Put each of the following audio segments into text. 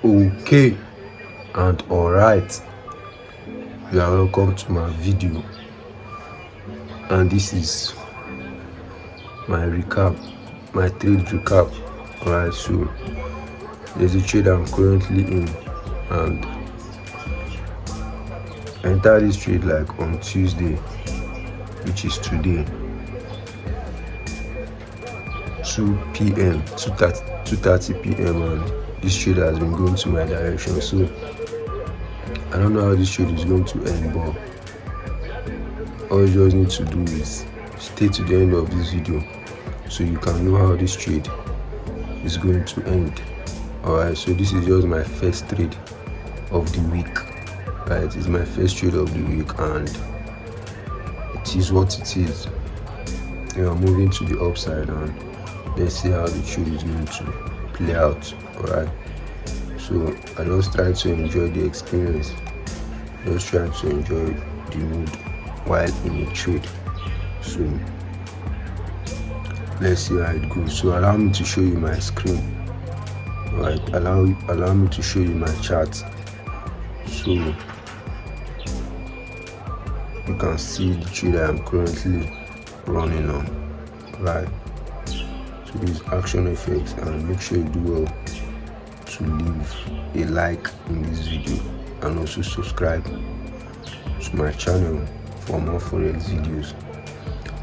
Okay, and alright, you are welcome to my video, and this is my trade recap. Alright, so there's a trade I'm currently in, and I entered this trade like on Tuesday, which is today, 2 p.m. 2:30 p.m. and this trade has been going to my direction. So I don't know how this trade is going to end, but all you just need to do is stay to the end of this video so you can know how this trade is going to end. Alright, so this is just my first trade of the week. Right, it's my first trade of the week, and it is what it is. We are moving to the upside, and let's see how the trade is going to play out. Alright, so I just try to enjoy the experience, just try to enjoy the mood while in a trade. So let's see how it goes. So allow me to show you my screen. Alright, allow me to show you my chart, so you can see the trade I am currently running on. Right, so these action effects, and make sure you do well to leave a like in this video and also subscribe to my channel for more forex videos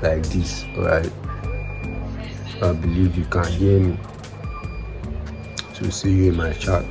like this. Alright, I believe you can hear me, so see you in my chat.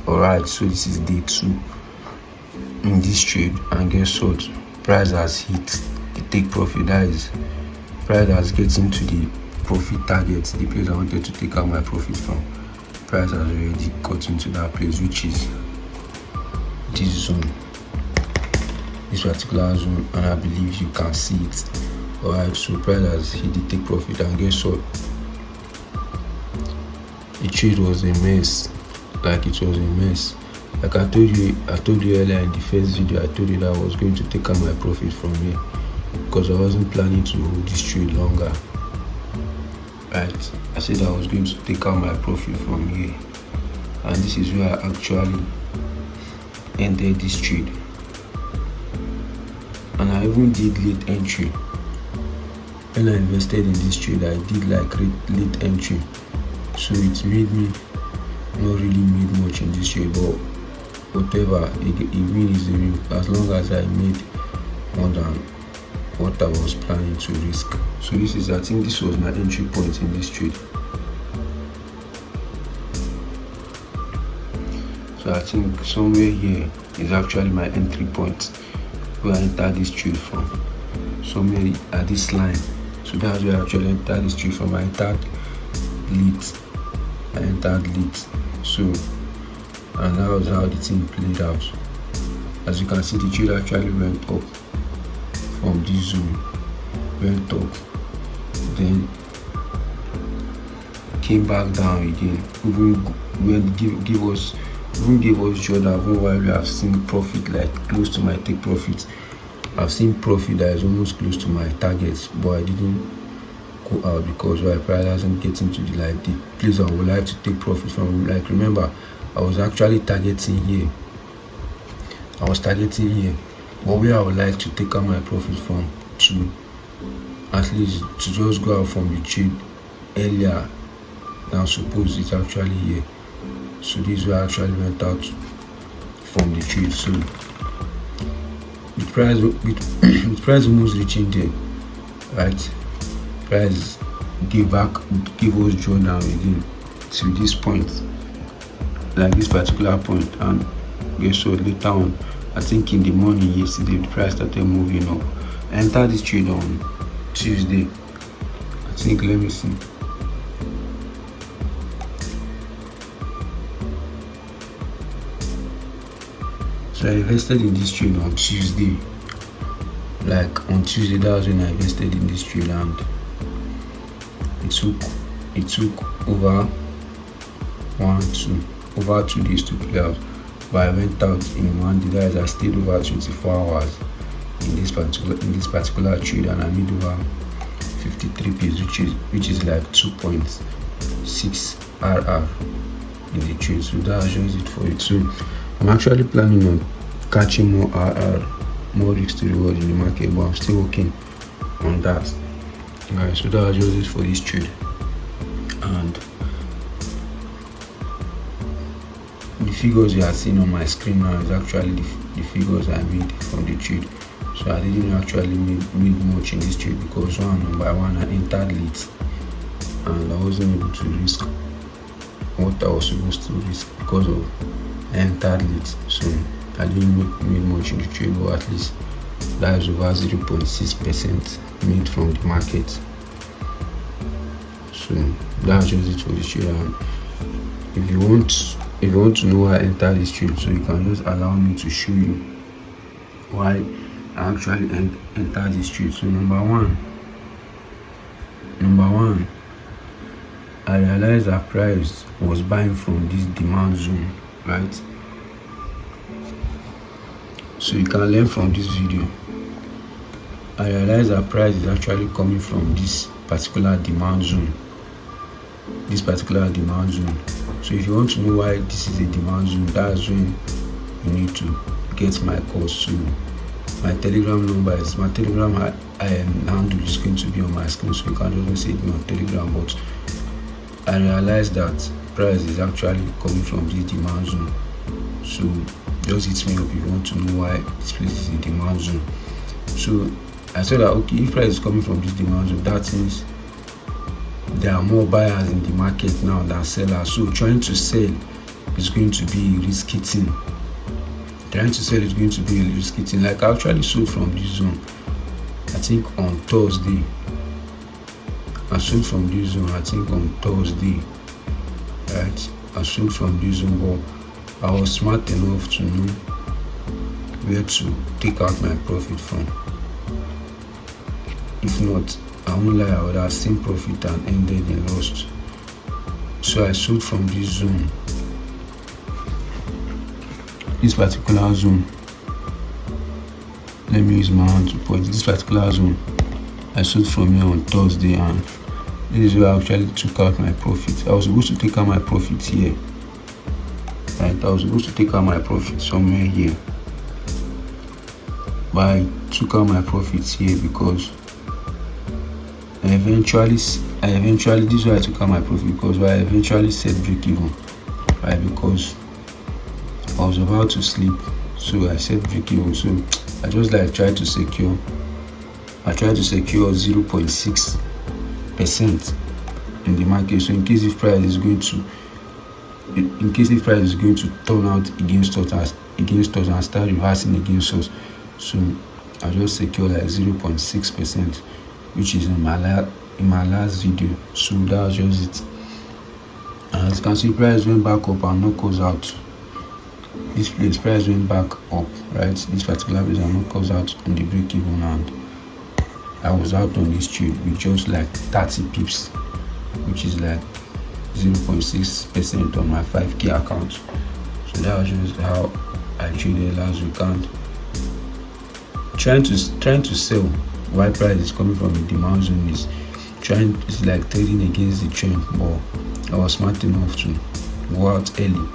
Alright, so this is day 2 in this trade, and guess what? Price has hit the take profit. That is, price has getting to the profit target, the place I wanted to take out my profit from. Price has already got into that place, which is this zone, this particular zone, and I believe you can see it. Alright, so price has hit the take profit, and guess what? The trade was a mess. Like, it was a mess. Like I told you earlier in the first video, I told you that I was going to take out my profit from here because I wasn't planning to hold this trade longer. Right, I said I was going to take out my profit from here, and this is where I actually ended this trade. And I even did late entry. When I invested in this trade, I did like late entry, so it made me not really made much in this trade, but whatever, a win is a win, as long as I made more than what I was planning to risk. So this is, I think this was my entry point in this trade. So I think somewhere here is actually my entry point where I entered this trade from, somewhere at this line. So that's where I actually entered this trade from. I entered late. So, and that was how the thing played out. As you can see, the trade actually went up from this zone, went up, then came back down again. Even gave us Jordan, while we have seen profit like close to my take profit. I've seen profit that is almost close to my targets, but I didn't go out because my price hasn't getting to the place I would like to take profit from. Like, remember, I was actually targeting here I was targeting here, but where I would like to take out my profit from, to at least to just go out from the trade earlier than suppose it's actually here. So this is where I actually went out from the trade. So the price with price almost reaching there, right? Price give us drawdown again to this point, like this particular point, and guess what, later on, I think in the morning yesterday, the price started moving up. I entered this trade on Tuesday, I think. Let me see. So I invested in this trade on Tuesday. Like on Tuesday, that was when I invested in this trade, and it took over 2 days to play out. But I went out in one day. That is, I stayed over 24 hours in this particular trade, and I made over 53 pips, which is like 2.6 RR in the trade. So that's just it for it. So I'm actually planning on catching more RR, more risk to reward in the market, but I'm still working on that. Alright, so that was just it for this trade. And the figures you are seeing on my screen now is actually the figures I made from the trade. So I didn't actually make much in this trade because one by one I entered late, and I wasn't able to risk what I was supposed to risk because of I entered late. So I didn't make much in the trade, but at least that is over 0.6% made from the market. So that's just it for this trade. And if you want to know why I entered this trade, so you can just allow me to show you why I actually entered this trade. So number one, I realized that price was buying from this demand zone, right? So you can learn from this video. I realized that price is actually coming from this particular demand zone. So if you want to know why this is a demand zone, that's when you need to get my course. So my telegram number is my telegram handle is going to be on my screen, so you can just see it on telegram. But I realized that price is actually coming from this demand zone. So just hit me up if you want to know why this place is a demand zone. So I said that okay, if price is coming from this demand zone, that means there are more buyers in the market now than sellers. So trying to sell is going to be a risky thing. Like I actually sold from this zone, I think on Thursday. Right? I sold from this zone, but I was smart enough to know where to take out my profit from. If not, I won't lie, I would have seen profit and ended in loss. So I sold from this zone, this particular zone. Let me use my hand to point this particular zone. I sold from here on Thursday, and this is where I actually took out my profit. I was supposed to take out my profit here, right? I was supposed to take out my profit somewhere here, but I took out my profits here because I eventually this is why I took out my profit, because I eventually set break even, right? Because I was about to sleep, so I set break even. So I just like tried to secure 0.6% in the market. So in case if price is going to turn out against us and start reversing against us, so I just secure like 0.6%, which is in my last video. So that was just it. And as you can see, price went back up and knock us out. This place, price went back up, right? This particular place and knock us out on the break even, and I was out on this trade with just like 30 pips, which is like 0.6% on my 5k account. So that was just how I traded last week. And trying to sell while price is coming from the demand zone is like trading against the trend. But I was smart enough to go out early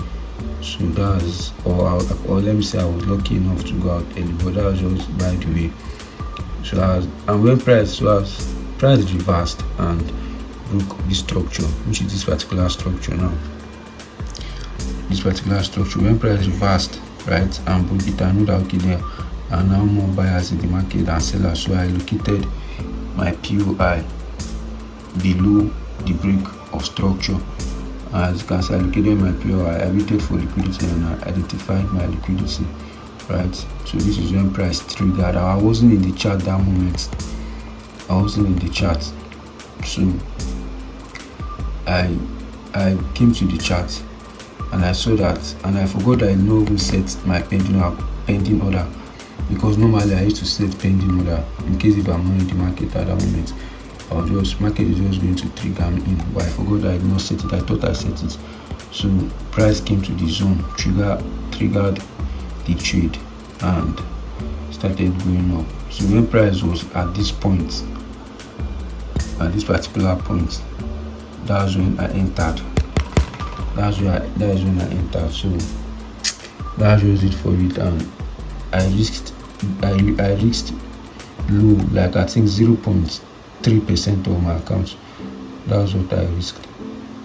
So that's, or let me say I was lucky enough to go out early, but that was just by the way. So and when price reversed and broke this structure, which is this particular structure now. This particular structure, when price reversed, right, and broke it, I know that okay, there are now more buyers in the market than sellers. So I located my POI below the break of structure. As you can see, I located my POI, I waited for liquidity and I identified my liquidity, right? So this is when price triggered. I wasn't in the chart that moment. I wasn't in the chart. So I came to the chart and I saw that, and I forgot that I no even set my pending order, because normally I used to set pending order in case if I'm not in the market at that moment. Market is just going to trigger me in, but I forgot that I did not set it. I thought I set it. So price came to the zone, triggered the trade and started going up. So when price was at this point, at this particular point, that's when I entered. That is when I entered. So that was it for it, and I risked low, like I think 0.3% of my account. That was what I risked,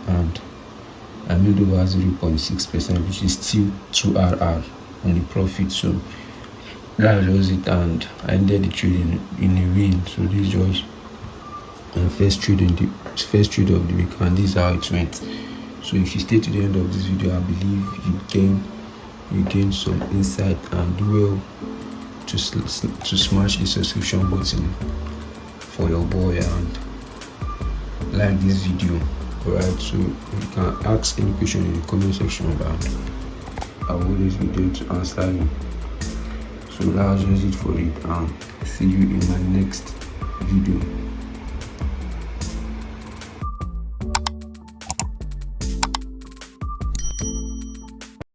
and I made over 0.6%, which is still 2 RR on the profit. So that was it, and I ended the trade in a win. So this was my first trade of the week, and this is how it went. So if you stay to the end of this video, I believe you gain some insight, and do well to smash the subscription button for your boy and like this video. Alright, so you can ask any question in the comment section, and I will always be there to answer you. So that was just it for it, and see you in my next video.